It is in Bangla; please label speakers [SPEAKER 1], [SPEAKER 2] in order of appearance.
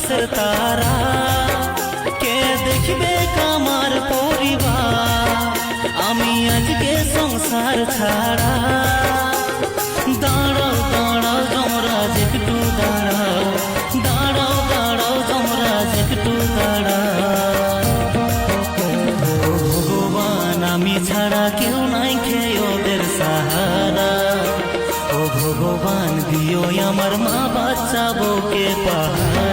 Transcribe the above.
[SPEAKER 1] আকাশের তারা, কে দেখবে আমার পরিবার, আমি আজকে সংসার ছাড়া। দাঁড়াও দাঁড়াও যমরাজ একটু দাঁড়াও, দাঁড়াও দাঁড়াও যমরাজ একটু দাঁড়াও। ভগবান আমি ছাড়া কেউ নাই খেয়ে ওদের সাহারা, ও ভগবান দিও আমার মা বাচ্চা বউকে পাহারা।